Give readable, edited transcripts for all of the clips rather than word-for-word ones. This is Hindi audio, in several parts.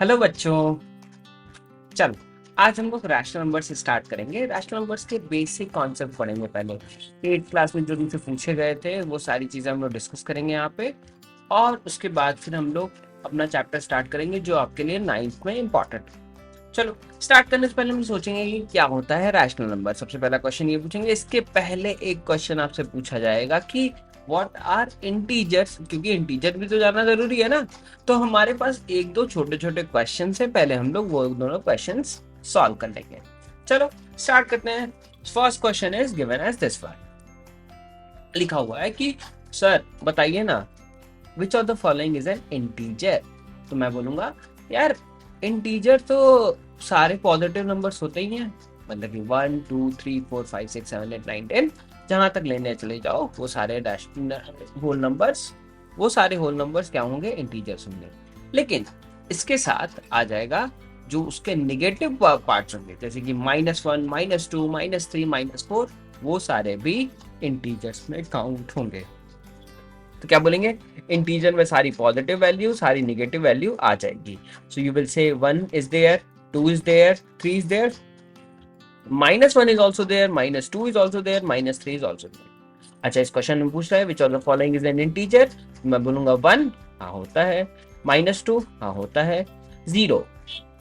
हेलो बच्चों। चलो, आज हम लोग रैशनल नंबर से स्टार्ट करेंगे। रैशनल नंबर्स के बेसिक कॉन्सेप्ट पढ़ेंगे। पहले 8th क्लास में जो तुमसे पूछे गए थे वो सारी चीज़ें हम लोग डिस्कस करेंगे यहाँ पे, और उसके बाद फिर हम लोग अपना चैप्टर स्टार्ट करेंगे जो आपके लिए 9th में इम्पॉर्टेंट है। चलो, स्टार्ट करने से पहले हम सोचेंगे कि क्या होता है रैशनल नंबर। सबसे पहला क्वेश्चन ये पूछेंगे। इसके पहले एक क्वेश्चन आपसे पूछा जाएगा कि व्हाट आर इंटीजर्स, क्योंकि इंटीजर भी तो जानना जरूरी है ना। तो हमारे पास एक दो छोटे छोटे क्वेश्चन है, पहले हम लोग वो दोनों क्वेश्चन सॉल्व कर लेंगे। चलो स्टार्ट करते हैं। First question is given as this one. लिखा हुआ है कि सर बताइए ना, which of the following is an integer. तो मैं बोलूंगा यार, इंटीजर तो सारे पॉजिटिव नंबर्स होते ही हैं, मतलब कि 1 2 3 4 5 6 7 8 9 10, जहां तक लेने चले जाओ वो सारे डैश होल नंबर्स, वो सारे होल नंबर्स क्या होंगे, इंटीजर्स होंगे। लेकिन इसके साथ आ जाएगा जो उसके निगेटिव पार्ट्स होंगे, जैसे कि -1 -2 -3 -4, वो सारे भी इंटीजर्स में काउंट होंगे। तो क्या बोलेंगे, इंटीजर में सारी पॉजिटिव वैल्यू सारी निगेटिव वैल्यू आ जाएगी। So you will say 1 is there, 2 is there, 3 is there, -1 is also there, -2 is also there, -3 is also there. अच्छा, इस क्वेश्चन में पूछ रहा है which of the following is an integer. मैं बोलूंगा 1, हाँ होता है, -2, हाँ होता है, 0,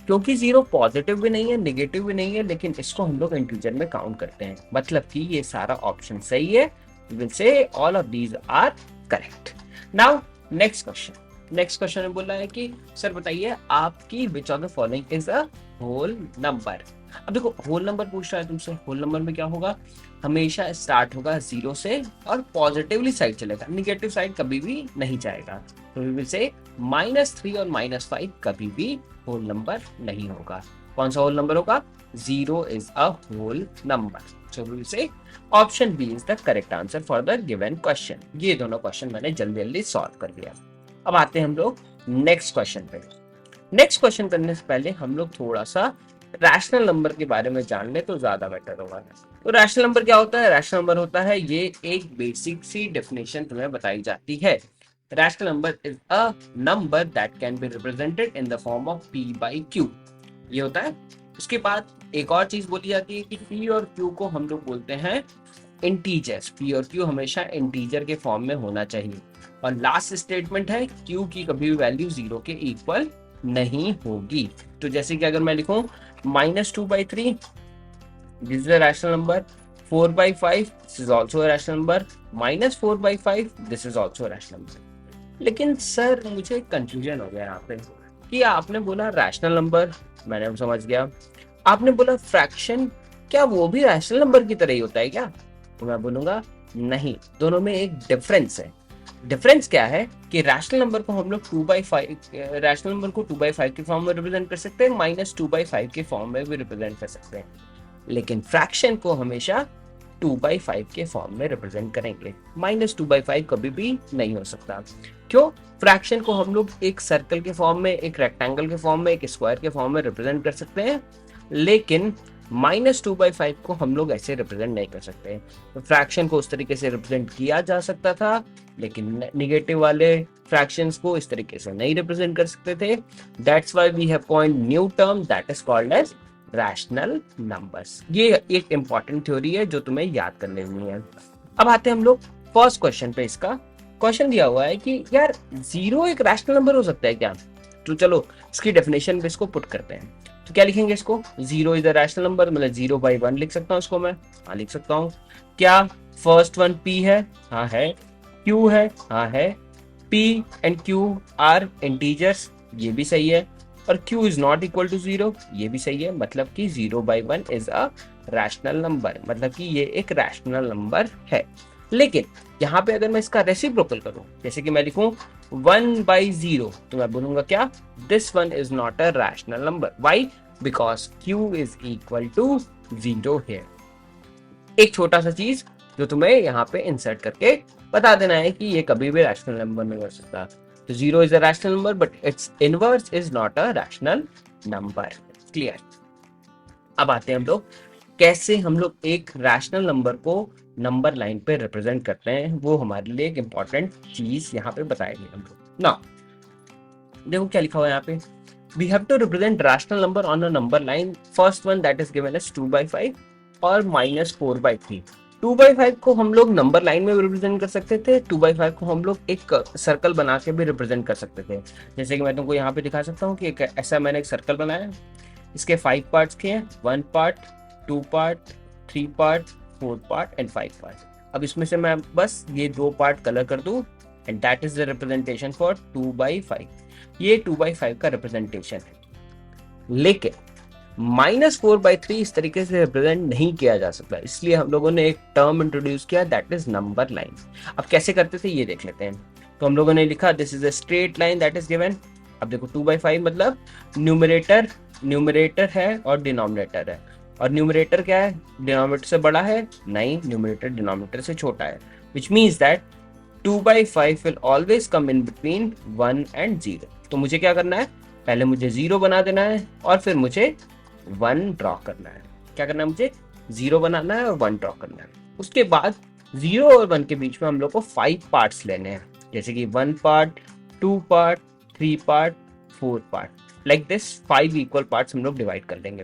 क्योंकि 0 पॉजिटिव भी नहीं है निगेटिव भी नहीं है, लेकिन इसको हम लोग इंटीजर में काउंट करते हैं, मतलब कि ये सारा ऑप्शन सही है। We will say all of these are correct. Now next question. Next question में बोला है कि सर बताइए आपकी which of the following is a whole number. अब देखो, होल नंबर पूछ रहा है तुमसे, होल नंबर में क्या होगा, हमेशा स्टार्ट होगा 0 से और पॉजिटिवली साइड चलेगा, निगेटिव साइड कभी भी नहीं जाएगा। तो वी विल से -3 और -5 कभी भी होल नंबर नहीं होगा। कौन सा होल नंबर होगा, 0 is a whole number. So we will say option B is the correct answer for the given question. ये दोनों क्वेश्चन मैंने जल्दी जल्दी सॉल्व कर लिया। अब आते हैं हम लोग नेक्स्ट क्वेश्चन पे। नेक्स्ट क्वेश्चन करने से पहले हम लोग थोड़ा सा रैशनल नंबर के बारे में जान ले तो ज्यादा बेटर होगा। तो रैशनल नंबर क्या होता है, रैशनल नंबर होता है, ये एक बेसिक सी डेफिनेशन तुम्हें बताई जाती है। Rational number is a number that can be represented in the form of p by q। ये होता है। उसके बाद एक और चीज बोली जाती है कि p और q को हम लोग बोलते हैं इंटीजर्स। p और q हमेशा इंटीजर के फॉर्म में होना चाहिए। और लास्ट स्टेटमेंट है, q की कभी भी वैल्यू 0 के इक्वल नहीं होगी। तो जैसे कि अगर मैं लिखूं -2/3, this is a rational number, 4/5, this is also a rational number, -4/5, this is also a rational number. लेकिन सर मुझे कंफ्यूजन हो गया यहाँ पे कि आपने बोला रैशनल नंबर, मैंने समझ गया, आपने बोला फ्रैक्शन, क्या वो भी रैशनल नंबर की तरह ही होता है क्या। तो मैं बोलूंगा नहीं, दोनों में एक डिफरेंस है। डिफरेंस क्या है कि रैशनल नंबर को हम लोग 2/5, रैशनल नंबर को 2/5 के फॉर्म में रिप्रेजेंट कर सकते हैं, -2/5 के फॉर्म में भी रिप्रेजेंट कर सकते हैं, लेकिन फ्रैक्शन को हमेशा 2/5 के फॉर्म में रिप्रेजेंट करेंगे। -2/5 कभी भी नहीं हो सकता। क्यों, फ्रैक्शन को हम लोग एक सर्कल के फॉर्म में, एक रेक्टेंगल के फॉर्म में, एक स्क्वायर के फॉर्म में रिप्रेजेंट कर सकते हैं, लेकिन -2/5 को हम लोग ऐसे रिप्रेजेंट नहीं कर सकते। तो फ्रैक्शन को उस तरीके से रिप्रेजेंट किया जा सकता था, लेकिन निगेटिव वाले फ्रैक्शंस को इस तरीके से नहीं रिप्रेजेंट कर सकते थे। That's why we have coined new term that is called as rational numbers. ये एक इंपॉर्टेंट थ्योरी है जो तुम्हें याद कर लेनी है। अब आते हैं हम लोग फर्स्ट क्वेश्चन पे। इसका क्वेश्चन दिया हुआ है कि यार 0 एक रैशनल नंबर हो सकता है क्या। तो चलो इसकी डेफिनेशन पे इसको पुट करते हैं। तो क्या लिखेंगे इसको, 0 इज अ रैशनल नंबर, मतलब 0/1 लिख सकता हूँ इसको मैं, हाँ लिख सकता हूँ। क्या फर्स्ट वन p है, हाँ है, q है, हाँ है, p and q are integers, ये भी सही है, और q is not equal to 0, ये भी सही है, मतलब कि 0/1 इज अ रैशनल नंबर, मतलब कि ये एक रैशनल नंबर है। लेकिन यहाँ पे अगर मैं इसका रेसिप्रोकल करूं, जैसे कि मैं लिखूं 1/0, तो मैं बोलूंगा क्या, this one is not a rational number. Why, because q is equal to 0 here. एक छोटा सा चीज जो तुम्हें यहाँ पे इंसर्ट करके बता देना है कि ये कभी भी रैशनल नंबर नहीं हो सकता। तो 0 is a rational number but it's inverse is not a rational number. Clear. अब आते हैं हम लोग कैसे हम लोग एक रैशनल नंबर को नंबर लाइन पे रिप्रेजेंट करते हैं, वो हमारे लिए एक इंपॉर्टेंट चीज यहाँ पे बताएगी हम लोग ना। देखो क्या लिखा हुआ है यहाँ पे, we have to represent rational number on a number line. First one that is given as 2/5 और -4/3. 2/5 को हम लोग नंबर लाइन में भी रिप्रेजेंट कर सकते थे, 2/5 को हम लोग एक सर्कल बना के भी रिप्रेजेंट कर सकते थे। जैसे कि मैं तुमको यहाँ पे दिखा सकता हूँ कि एक ऐसा मैंने एक सर्कल बनाया, इसके 5 पार्ट्स के हैं, 1 part, 2 part, 3 part, 4 part and 5 part. अब इसमें से मैं बस ये 2 पार्ट कलर कर दूँ and that is the representation for 2/5। ये 2/5 का रिप्रेजेंटेशन है। लेकिन -4/3 इस तरीके से रिप्रेजेंट नहीं किया जा सकता, इसलिए हम लोगों ने एक टर्म इंट्रोड्यूस किया, दैट इज नंबर लाइन। अब कैसे करते थे ये देख लेते हैं। तो हम लोगों ने लिखा this is a straight line that is given. अब देखो 2/5 मतलब न्यूमरेटर है और डिनोमिनेटर है, और न्यूमरेटर क्या है, डिनोमिनेटर से बड़ा है? नहीं, न्यूमरेटर डिनोमिनेटर से छोटा है, which means that 2/5 will always come in between 1 and 0। तो मुझे क्या करना है, पहले मुझे 0 बना देना है और फिर मुझे 1 ड्रॉ करना है। क्या करना है, मुझे 0 बनाना है और 1 ड्रॉ करना है। उसके बाद 0 और 1 के बीच में हम लोग को 5 पार्ट्स लेने हैं, जैसे कि 1 part, 2 part, 3 part, 4 part, like this 5 equal parts हम लोग डिवाइड कर लेंगे।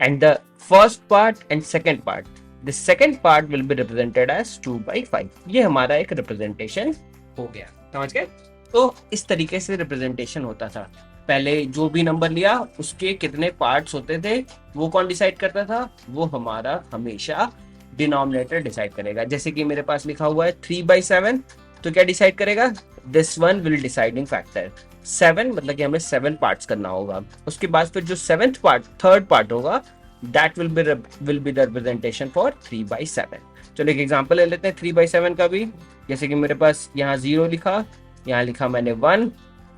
And the first part and second part, the second part will be represented as 2/5। ये हमारा एक रिप्रेजेंटेशन हो गया, समझ गए? तो इस तरीके से रिप्रेजेंटेशन होता था। पहले जो भी नंबर लिया उसके कितने पार्ट्स होते थे वो कौन डिसाइड करता था, वो हमारा हमेशा डिनोमिनेटर डिसाइड करेगा। जैसे कि मेरे पास लिखा हुआ है 3/7, तो क्या डिसाइड करेगा, this one will deciding factor 7, मतलब कि हमें 7 पार्ट्स करना होगा। उसके बाद फिर जो 7th पार्ट, थर्ड पार्ट होगा, that will be the representation for 3/7। चलो एक एग्जांपल ले लेते हैं 3/7 का भी। जैसे कि मेरे पास यहाँ 0 लिखा, यहाँ लिखा मैंने 1,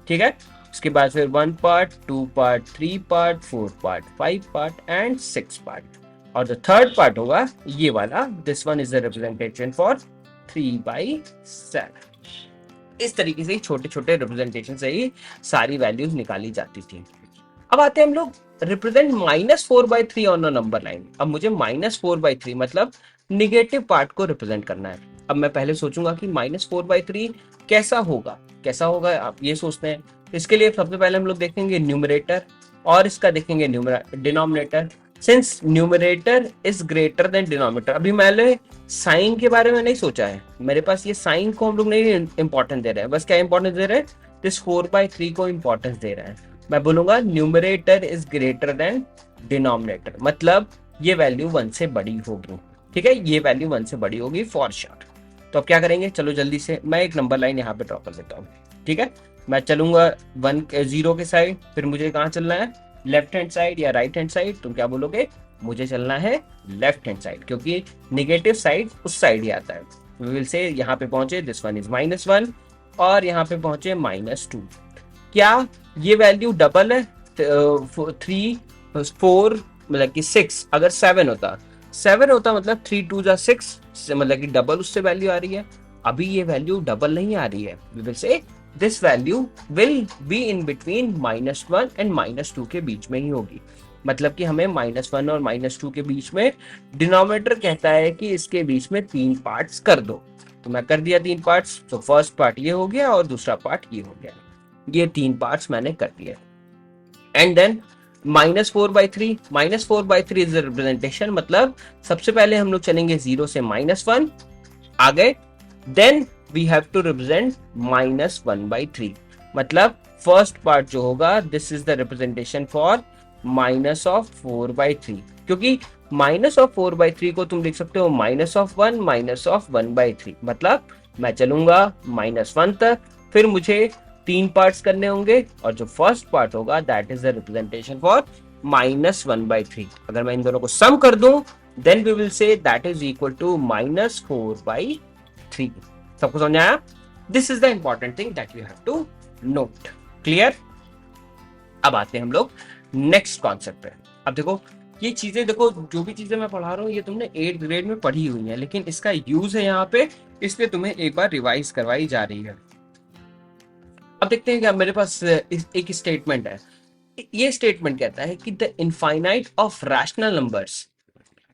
ठीक है। उसके बाद फिर 1 part, 2 part, 3 part, 4 part, 5 part and 6 part, और जो थर्ड पार्ट होगा ये वाला, this one is the representation for 3/7। इस तरीके से छोटे छोटे रिप्रेजेंटेशन से ही सारी वैल्यूज निकाली जाती थी। अब आते हैं हम लोग represent -4/3 on a number line. अब मुझे -4/3 मतलब निगेटिव पार्ट को रिप्रेजेंट करना है। अब मैं पहले सोचूंगा कि -4/3 कैसा होगा, कैसा होगा, आप ये सोचते हैं। इसके लिए सबसे पहले हम लोग देखेंगे न्यूमरेटर और इसका देखेंगे denominator. Since numerator is greater than denominator, अभी मैंने साइन के बारे में नहीं सोचा है, मेरे पास ये साइन को हम लोग नहीं इंपॉर्टेंस दे रहे हैं, बस क्या इंपॉर्टेंस दे रहे हैं, दिस 4/3 को इंपॉर्टेंस दे रहे हैं। मैं बोलूंगा numerator is greater than denominator, मतलब ये वैल्यू 1 से बड़ी होगी, ठीक है, ये वैल्यू 1 से बड़ी होगी फॉर श्योर। तो अब क्या करेंगे, चलो जल्दी से मैं एक नंबर लाइन यहाँ पे ड्रॉ कर देता हूँ, ठीक है। मैं चलूंगा 0 के साइड, फिर मुझे कहाँ चलना है, लेफ्ट हैंड साइड या राइट हैंड साइड, तुम क्या बोलोगे, मुझे चलना है लेफ्ट हैंड साइड, क्योंकि निगेटिव साइड उस साइड ही आता है। वी विल से यहाँ पे पहुंचे दिस वन इज -1 और यहाँ पे पहुंचे -2। क्या ये वैल्यू डबल है, 3 4 मतलब कि 6, अगर 7 होता मतलब 3 2 जा 6, मतलब कि डबल उससे वैल्यू आ रही है। अभी ये वैल्यू डबल नहीं आ रही है, we will say this value will be in between -1 and -2 के बीच में ही होगी। मतलब कि हमें -1 और -2 के बीच में, डिनोमिनेटर कहता है कि इसके बीच में 3 पार्ट्स कर दो, तो मैं कर दिया 3 पार्ट्स। तो फर्स्ट पार्ट ये हो गया और दूसरा पार्ट ये हो गया, ये 3 पार्ट्स मैंने कर दिए। And then -4/3 is the representation, मतलब सबसे पहले हम लोग चलेंगे 0 से -1 आगे, then we have to represent -1/3, मतलब फर्स्ट पार्ट जो होगा, this is the representation for -4/3, क्योंकि -4/3 को तुम लिख सकते हो -1 -1/3, मतलब मैं चलूंगा -1 तक, फिर मुझे 3 पार्ट्स करने होंगे, और जो फर्स्ट पार्ट होगा that is the representation for -1/3। अगर मैं इन दोनों को सम कर दूं, then we will say that is equal to -4/3। सबको समझ आया? This is the important thing that you have to note. Clear? अब आते हैं हम लोग नेक्स्ट कॉन्सेप्ट पे। अब देखो ये चीजें, देखो जो भी चीजें मैं पढ़ा रहा हूँ ये तुमने 8th ग्रेड में पढ़ी हुई है, लेकिन इसका यूज है यहाँ पे, इसलिए तुम्हें एक बार रिवाइज करवाई जा रही है। अब देखते हैं क्या, मेरे पास एक स्टेटमेंट है। ये स्टेटमेंट कहता है कि the infinite of rational numbers,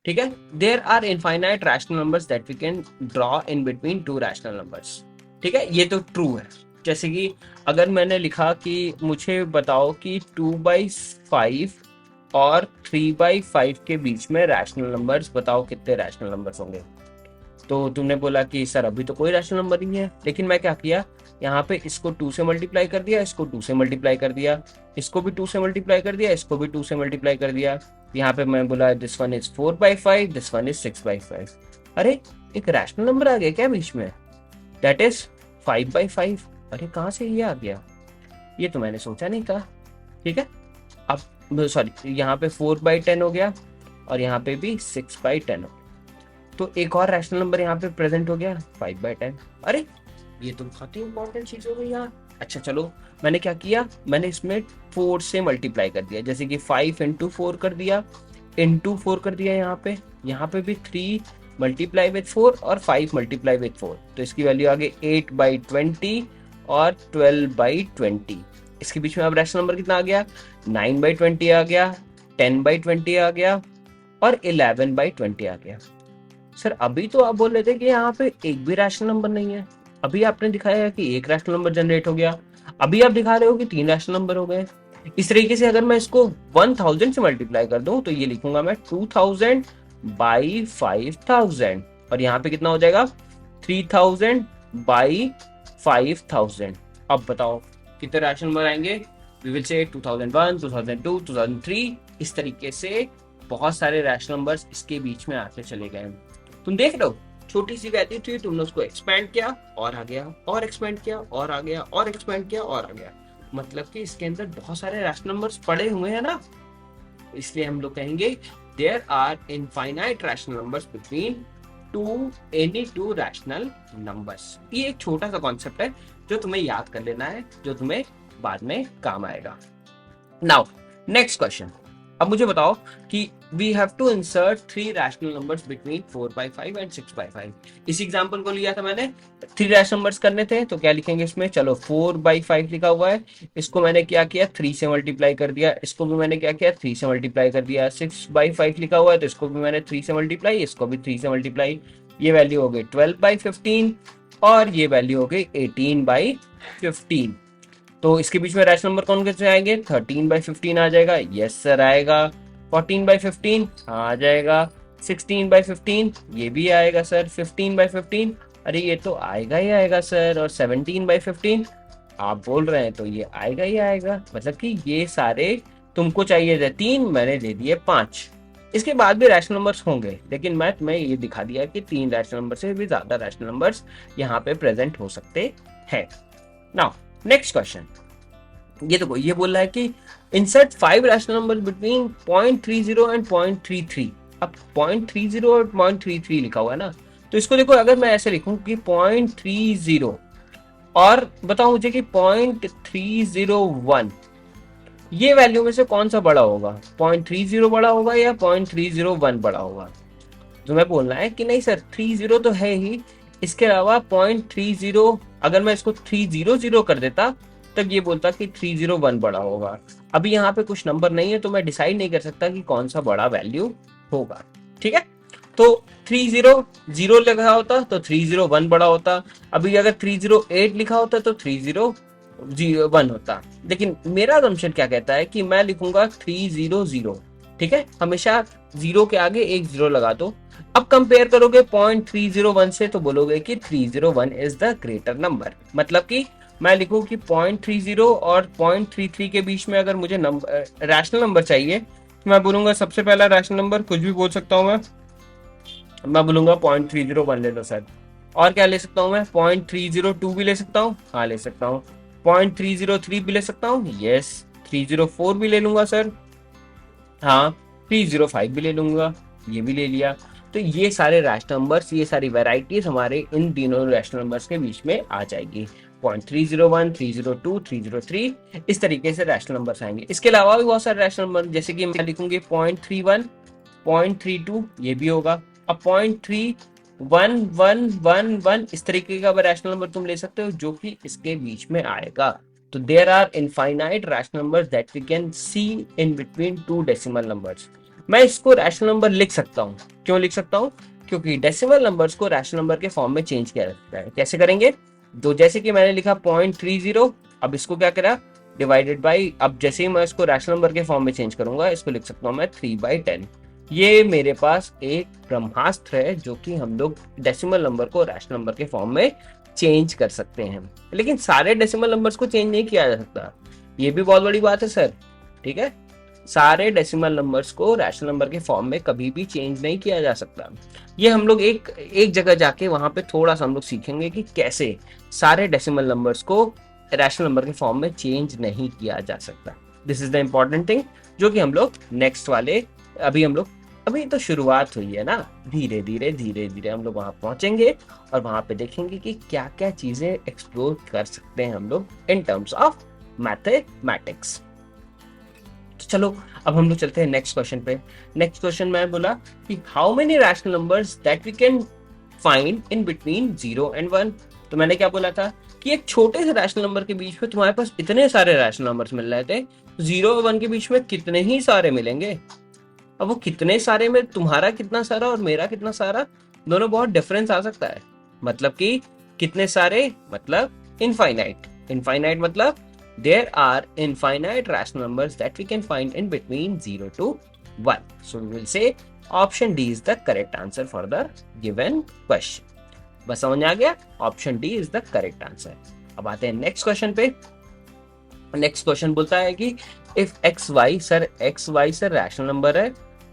ठीक है, there are infinite rational numbers that we can draw in between 2 rational numbers, ठीक है, ये तो ट्रू है। जैसे कि अगर मैंने लिखा कि मुझे बताओ कि 2/5 और 3/5 के बीच में रैशनल नंबर्स बताओ, कितने रैशनल नंबर्स होंगे। तो तुमने बोला कि सर अभी तो कोई रैशनल नंबर नहीं है, लेकिन मैं क्या किया, यहाँ पे इसको 2 से मल्टीप्लाई कर दिया, इसको 2 से मल्टीप्लाई कर दिया, इसको भी 2 से मल्टीप्लाई कर दिया, इसको भी 2 से मल्टीप्लाई कर दिया। यहाँ पे मैं बोला this one is 4/5, this one is 6/5। अरे एक रैशनल नंबर आ गया क्या बीच में, दैट इज 5/5। अरे कहाँ से ये आ गया, ये तो मैंने सोचा नहीं था। ठीक है, अब सॉरी यहाँ पे 4/10 हो गया और यहाँ पे भी 6/10 हो गया, तो एक और रैशनल नंबर यहाँ पे प्रेजेंट हो गया 5/10। अरे ये तो बहुत ही इंपॉर्टेंट चीज हो गई यार। अच्छा चलो, मैंने क्या किया, मैंने इसमें 4 से मल्टीप्लाई कर दिया, जैसे कि 5 इंटू 4 कर दिया, इंटू 4 कर दिया। यहाँ पे भी 3 मल्टीप्लाई विथ 4 और 5 मल्टीप्लाई विथ 4, तो इसकी वैल्यू आ गई 8/20 और 12/20। इसके बीच में अब रैशनल नंबर कितना आ गया, 9/20 आ गया, 10/20 आ गया और 11/20 आ गया। सर अभी तो आप बोल रहे थे कि यहाँ पे एक भी रैशनल नंबर नहीं है, अभी आपने दिखाया है कि एक रैशनल नंबर जनरेट हो गया, अभी आप दिखा रहे हो कि 3 रैशनल नंबर हो गए। इस तरीके से अगर मैं इसको 1000 से मल्टीप्लाई कर दूं तो ये लिखूंगा मैं 2000 बाई 5000, और यहाँ पे कितना हो जाएगा 3000 बाई 5000। अब बताओ कितने रैशनल नंबर आएंगे, वी विल से 2001, 2002, 2003, इस तरीके से बहुत सारे रैशनल नंबर्स इसके बीच में आते चले गए। तुम देख रहे हो, छोटी सी वैल्यू थी, तुमने उसको एक्सपेंड किया और आ गया, और एक्सपेंड किया और आ गया, और एक्सपेंड किया और आ गया, मतलब कि इसके अंदर बहुत सारे रैशनल नंबर्स पड़े हुए हैं ना। इसलिए हम लोग कहेंगे there are infinite rational numbers between any two rational numbers. ये एक छोटा सा कॉन्सेप्ट है जो तुम्हें याद कर लेना है, जो तुम्हें बाद में काम आएगा। नाउ नेक्स्ट क्वेश्चन, अब मुझे बताओ कि we have to insert 3 rational numbers between 4/5 and 6/5। इस एग्जांपल को लिया था मैंने, 3 रैशनल नंबर्स करने थे, तो क्या लिखेंगे इसमें, चलो 4/5 लिखा हुआ है, इसको मैंने क्या किया 3 से मल्टीप्लाई कर दिया, इसको भी मैंने क्या किया 3 से मल्टीप्लाई कर दिया। 6/5 लिखा हुआ है तो इसको भी मैंने 3 से मल्टीप्लाई, इसको भी 3 से मल्टीप्लाई, ये वैल्यू हो गई 12/15 और ये वैल्यू हो गई 18/15। तो इसके बीच में रैशनल नंबर कौन कैसे आएंगे, 13/15 आ जाएगा, यस सर आएगा। 14/15 हाँ आ जाएगा। 16/15 ये भी आएगा सर। 15/15 अरे ये तो आएगा ही आएगा सर। और 17/15 आप बोल रहे हैं तो ये आएगा ही आएगा। मतलब कि ये सारे तुमको चाहिए थे 3, मैंने दे दिए 5। इसके बाद भी रैशनल नंबर्स होंगे, लेकिन मैं तुम्हें ये दिखा दिया कि 3 रैशनल नंबर से भी ज्यादा रैशनल नंबर्स यहाँ पे प्रेजेंट हो सकते हैं। नाउ नेक्स्ट क्वेश्चन, ये बोल रहा है कि insert 5 rational number between 0.30 and 0.33। अब 0.30 और 0.33 लिखा हुआ है ना, तो इसको देखो, अगर मैं ऐसे लिखूं कि 0.30 और बताओ मुझे कि 0.301, ये वैल्यू में से कौन सा बड़ा होगा, 0.30 बड़ा होगा या 0.301 बड़ा होगा। तो मैं बोलना है कि नहीं सर 30 तो है ही, इसके अलावा 0.30, अगर मैं इसको 300 कर देता तब ये बोलता कि 301 बड़ा होगा। अभी यहाँ पे कुछ नंबर नहीं है तो मैं डिसाइड नहीं कर सकता कि कौन सा बड़ा वैल्यू होगा। ठीक है, तो 300 लिखा होता तो 301 बड़ा होता, अभी अगर 308 लिखा होता तो 301 होता। लेकिन मेरा असम्पशन क्या कहता है कि मैं लिखूंगा 300। ठीक है, हमेशा 0 के आगे एक 0 लगा दो। अब कंपेयर करोगे 0.301 से तो बोलोगे कि 301 इज द ग्रेटर नंबर। मतलब कि मैं लिखूं कि 0.30 और 0.33 के बीच में अगर मुझे रैशनल नंबर चाहिए तो मैं बोलूंगा सबसे पहला रैशनल नंबर, कुछ भी बोल सकता हूं मैं बोलूंगा 0.301 ले लो सर। और क्या ले सकता हूं मैं, 0.302 भी ले सकता हूं, हाँ ले सकता हूं। 0.303 भी ले सकता हूं, यस। 304 भी ले लूंगा सर, हाँ। 305 भी ले लूंगा, ये भी ले लिया। तो ये सारे रैशनल नंबर्स, ये सारी वेराइटीज हमारे इन तीनों रैशनल नंबर्स के बीच में आ जाएगी। 0.301, 302, 303, इस तरीके से रैशनल नंबर्स आएंगे। इसके अलावा भी बहुत सारे रैशनल नंबर, जैसे कि मैं लिखूंगी 0.31, 0.32, ये भी होगा। अब 0.311111 इस तरीके का रैशनल नंबर तुम ले सकते हो जो कि इसके बीच में आएगा। तो there are infinite rational numbers that we can see in between 2 decimal numbers. मैं इसको रैशनल नंबर लिख सकता हूँ, क्यों लिख सकता हूँ, क्योंकि डेसिमल नंबर्स को रैशनल नंबर के फॉर्म में चेंज किया जाता है। कैसे करेंगे, तो जैसे कि मैंने लिखा 0.30, अब इसको क्या करा, डिवाइडेड बाई, अब जैसे ही मैं इसको रैशनल नंबर के फॉर्म में चेंज करूंगा, इसको लिख सकता हूँ मैं 3/10। ये मेरे पास एक ब्रह्मास्त्र है जो कि हम लोग डेसिमल नंबर को रैशनल नंबर के फॉर्म में चेंज कर सकते हैं। लेकिन सारे डेसिमल नंबर्स को चेंज नहीं किया जा सकता, ये भी बहुत बड़ी बात है सर। ठीक है, सारे डेसिमल नंबर्स को रैशनल नंबर के फॉर्म में कभी भी चेंज नहीं किया जा सकता। ये हम लोग एक जगह जाके वहां पे थोड़ा सा हम लोग सीखेंगे कि कैसे सारे डेसिमल नंबर्स को रैशनल नंबर के फॉर्म में चेंज नहीं किया जा सकता। This is the important thing जो कि हम लोग नेक्स्ट वाले, अभी तो शुरुआत हुई है ना, धीरे धीरे हम लोग वहां पहुंचेंगे और वहां पे देखेंगे कि क्या क्या चीजें एक्सप्लोर कर सकते हैं हम लोग इन टर्म्स ऑफ मैथमेटिक्स। तो चलो अब हम लोग चलते हैं नेक्स्ट क्वेश्चन पे। नेक्स्ट क्वेश्चन में बोला कि how many rational numbers that we can find in between 0 and 1। तो मैंने क्या बोला था कि एक छोटे से रैशनल नंबर के बीच में तुम्हारे पास इतने सारे रैशनल नंबर्स मिल रहे थे, 0 और 1 के बीच में कितने ही सारे मिलेंगे। अब वो कितने सारे में तुम्हारा कितना सारा और मेरा कितना सारा, दोनों बहुत डिफरेंस आ सकता है। मतलब कि कितने सारे मतलब इनफाइनाइट, इनफाइनाइट मतलब there are infinite rational numbers that we can find in between 0 to 1. So we will say option D is the correct answer for the given question. बस समझ आ गया, option D is the correct answer. अब आते हैं नेक्स्ट क्वेश्चन पे। नेक्स्ट क्वेश्चन बोलता है कि इफ एक्स वाई सर रैशनल नंबर है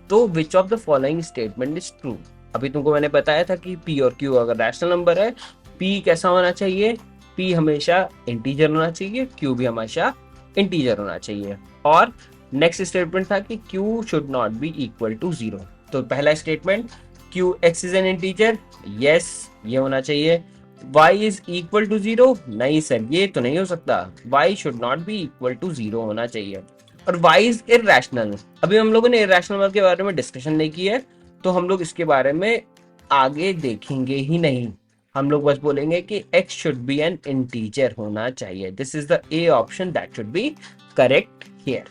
तो which of the following statement is true. अभी तुमको मैंने बताया था कि पी और क्यू अगर रैशनल नंबर है, पी कैसा होना चाहिए, पी हमेशा इंटीजर होना चाहिए, क्यू भी हमेशा इंटीजर होना चाहिए। और नेक्स्ट स्टेटमेंट था कि Q should not be equal to 0। तो पहला statement Q X is an integer, yes ये होना चाहिए। y इज इक्वल टू 0, नहीं सर ये तो नहीं हो सकता, y should not be equal to 0 होना चाहिए। और y इज इररेशनल, अभी हम लोगों ने इररेशनल नंबर के बारे में डिस्कशन नहीं की है, तो हम लोग इसके बारे में आगे देखेंगे ही नहीं। हम लोग बस बोलेंगे कि x should be N integer होना चाहिए। This is the A option that should be correct here.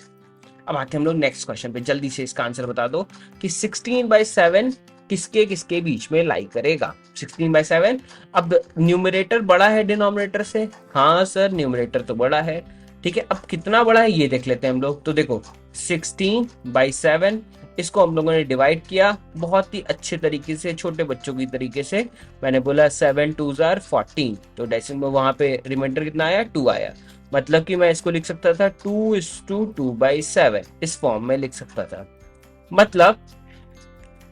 अब आते हम लोग नेक्स्ट क्वेश्चन पे, जल्दी से इसका आंसर बता दो कि 16/7 किसके किसके बीच में लाई करेगा। 16/7, अब न्यूमरेटर बड़ा है डिनोमिनेटर से, हाँ सर न्यूमरेटर तो बड़ा है, ठीक है। अब कितना बड़ा है ये देख लेते हैं हम लोग। तो देखो 16/7 इसको हम लोगों ने डिवाइड किया बहुत ही अच्छे तरीके से, छोटे बच्चों की तरीके से। मैंने बोला 7 2s are 14, तो डेसिमल वहां पे रिमाइंडर कितना आया, 2 आया। मतलब कि मैं इसको लिख सकता था 2:2/7, इस फॉर्म में लिख सकता था। मतलब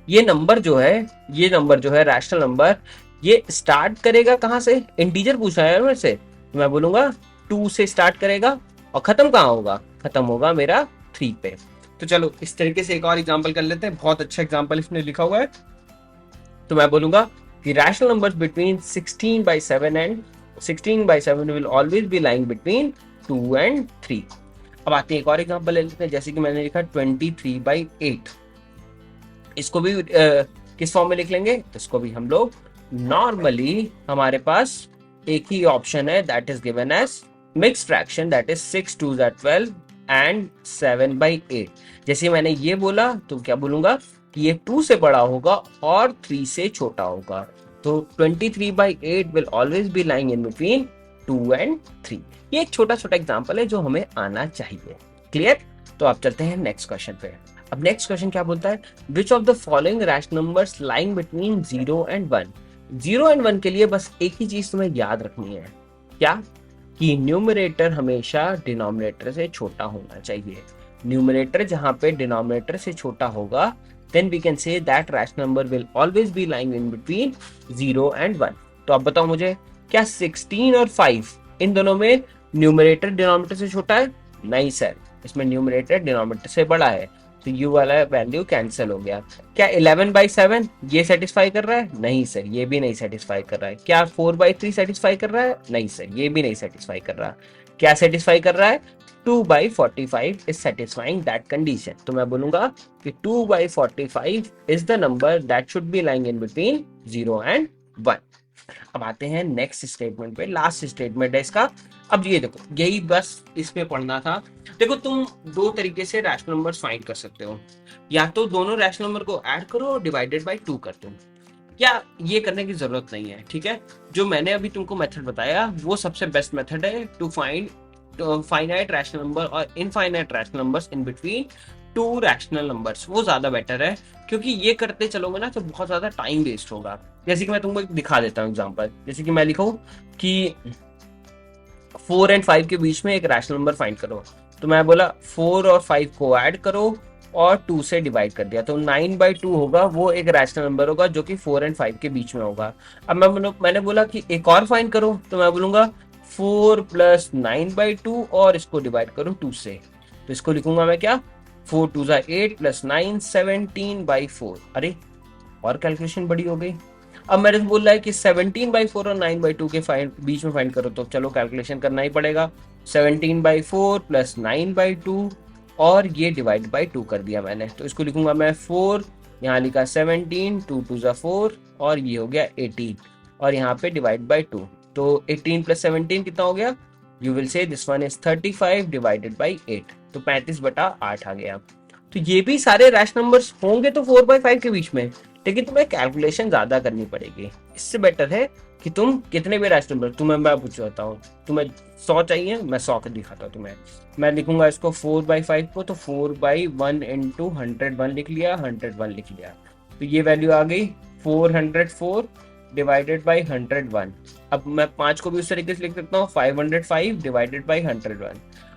ये नंबर जो है रैशनल नंबर, ये स्टार्ट करेगा कहाँ से, इंटीजर पूछा है मेरे से, तो मैं बोलूंगा 2 से स्टार्ट करेगा और खत्म कहाँ होगा, खत्म होगा मेरा 3 पे। तो चलो इस तरीके से एक और एग्जांपल कर लेते हैं, बहुत अच्छा एग्जांपल इसमें लिखा हुआ है। तो मैं बोलूंगा कि rational numbers between 16/7 and 16/7 will always be lying between 2 and 3। अब आते हैं एक और एग्जांपल ले लेते हैं, जैसे कि मैंने लिखा 23/8। इसको भी किस फॉर्म में लिख लेंगे, इसको भी हम लोग नॉर्मली, हमारे पास एक ही ऑप्शन है that is given as mix fraction, that is 6 2s are 12 and 7/8। जैसे मैंने ये बोला तो क्या बोलूंगा कि ये 2 से बड़ा होगा और 3 से छोटा होगा। तो 23/8 will always be lying in between 2 and 3। ये एक छोटा छोटा एग्जांपल है जो हमें आना चाहिए। क्लियर? तो आप चलते हैं नेक्स्ट क्वेश्चन पे। अब नेक्स्ट क्वेश्चन क्या बोलता है, which of the following rational numbers lying between 0 and 1। 0 and 1 के लिए बस एक ही चीज तुम्हें याद रखनी है, क्या, कि न्यूमरेटर हमेशा डिनोमिनेटर से छोटा होना चाहिए। न्यूमरेटर जहां पे डिनोमिनेटर से छोटा होगा, then we can say that rational number will always be lying in between 0 and 1। तो अब बताओ मुझे, क्या 16 और 5 इन दोनों में न्यूमरेटर डिनोमिनेटर से छोटा है? नहीं सर, इसमें न्यूमरेटर डिनोमिनेटर से बड़ा है, तो u वाला वैल्यू कैंसिल हो गया। क्या 11/7 ये सेटिस्फाई कर रहा है? नहीं सर, ये भी नहीं सेटिस्फाई कर रहा है। क्या 4/3 सेटिस्फाई कर रहा है? नहीं सर, ये भी नहीं सेटिस्फाई कर रहा। क्या सेटिस्फाई कर रहा है? 2/45 is satisfying that condition। तो मैं बोलूंगा कि 2/45 is the number that should be lying in between 0 and 1। अब आते हैं नेक्स्ट स्टेटमेंट पे, लास्ट स्टेटमेंट है इसका। अब ये देखो, यही बस इसमें पढ़ना था। देखो तुम दो तरीके से रैशनल नंबर्स फाइंड कर सकते हो, या तो दोनों रैशनल नंबर को ऐड करो और डिवाइडेड बाय 2 कर दो, या ये करने की जरूरत नहीं है, ठीक है। जो मैंने अभी तुमको मेथड बताया वो सबसे बेस्ट मेथड है to find finite rational number और infinite rational numbers in between two rational numbers. वो ज्यादा बेटर है, क्योंकि ये करते चलोगे ना तो बहुत ज्यादा टाइम वेस्ट होगा। जैसे कि मैं तुमको एक दिखा देता हूँ एग्जांपल। जैसे कि मैं लिखूं कि 4 और 5 के बीच में एक रैशनल नंबर फाइंड करो, तो मैं बोला 4 और 5 को ऐड करो और 2 से डिवाइड कर दिया, तो 9/2 होगा। वो एक रैशनल नंबर होगा जो कि 4 और 5 के बीच में होगा। अब मैंने बोला कि एक और फाइंड करो, तो मैं बोलूंगा 4 + 9/2 और इसको डिवाइड करो 2 से। तो इसको लिखूंगा मैं क्या, 4 2 8 + 9 17/4। अरे और कैलकुलेशन बड़ी हो गई। अब मेरे से बोल रहा है कि 17/4 और 9/2 के बीच में फाइंड करो, तो चलो कैलकुलेशन करना ही पड़ेगा। 17/4 + 9/2 और ये डिवाइड बाई 2 कर दिया मैंने, तो इसको लिखूंगा मैं 4, यहाँ लिखा 17, 2 2 4 और ये हो गया 18 और यहाँ पे डिवाइड बाई 2। तो 18 + 17 कितना हो गया, you will say this one is 35 divided by 8, तो 35/8 आ गया। तो ये भी सारे रैशनल नंबर्स होंगे तो 4/5 के बीच में, लेकिन तुम्हें कैलकुलेशन ज्यादा करनी पड़ेगी। इससे बेटर है कि तुम कितने भी रैशनल नंबर, तुम्हें मैं पूछता हूँ तुम्हें 100 चाहिए, मैं 100 का दिखाता हूँ तुम्हें। मैं लिखूंगा इसको 4/5 को, तो 4/1 इंटू 101 लिख लिया, 101 लिख लिया, तो ये वैल्यू आ गई 404 डिवाइडेड बाई 101। अब मैं 5 को भी उस तरीके से लिख सकता हूँ 505 डिवाइडेड बाई 101।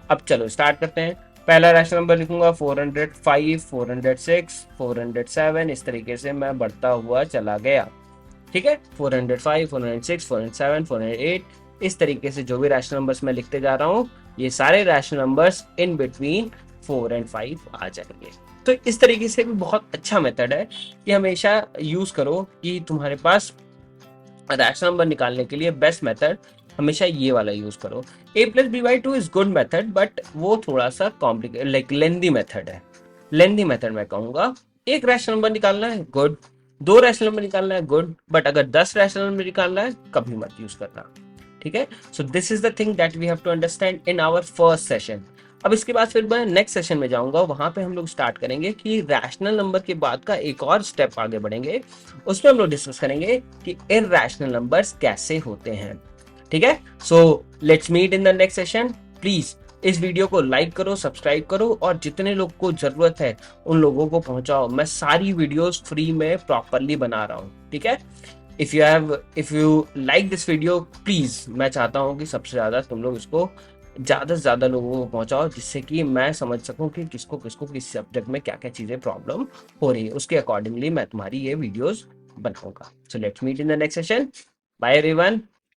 अब चलो स्टार्ट करते हैं। पहला रैशनल नंबर लिखूंगा 405, 406, 407, इस तरीके से मैं बढ़ता हुआ चला गया, ठीक है। 405, 406, 407, 408, इस तरीके से जो भी रैशनल नंबर्स मैं लिखते जा रहा हूँ, ये सारे रैशनल नंबर्स इन बिटवीन 4 और 5 आ जाएंगे। तो इस तरीके से भी बहुत अच्छा मेथड है कि हमेशा यूज करो कि तुम्हारे पास रैशनल नंबर निकालने के लिए बेस्ट मेथड हमेशा ये वाला यूज करो। a+b/2 is good method, but वो थोड़ा सा कॉम्प्लिकेटेड लाइक लेंदी मेथड है। लेंदी मेथड मैं कहूंगा। एक रैशनल नंबर निकालना है गुड, 2 रैशनल नंबर निकालना है गुड, बट अगर 10 रैशनल नंबर निकालना है कभी मत यूज करना, ठीक है। So this is the thing that we have to understand in our first session. अब इसके बाद फिर मैं नेक्स्ट सेशन में जाऊंगा, वहां पे हम लोग स्टार्ट करेंगे कि रैशनल नंबर के बाद का एक और स्टेप आगे बढ़ेंगे। उसमें हम लोग डिस्कस करेंगे कि इरैशनल नंबर्स कैसे होते हैं, ठीक है। So let's meet in the next session. Please इस वीडियो को लाइक करो, सब्सक्राइब करो और जितने लोग को जरूरत है उन लोगों को पहुंचाओ। मैं सारी वीडियोस फ्री में प्रॉपरली बना रहा हूँ, ठीक है। If you like this video, please मैं चाहता हूँ कि सबसे ज्यादा तुम लोग इसको ज्यादा से ज्यादा लोगों को पहुंचाओ, जिससे कि मैं समझ सकूं कि किसको किसको किस सब्जेक्ट में क्या क्या चीजें प्रॉब्लम हो रही है, उसके अकॉर्डिंगली मैं तुम्हारी ये वीडियोस बनाऊंगा। So let's meet in the next session. Bye everyone.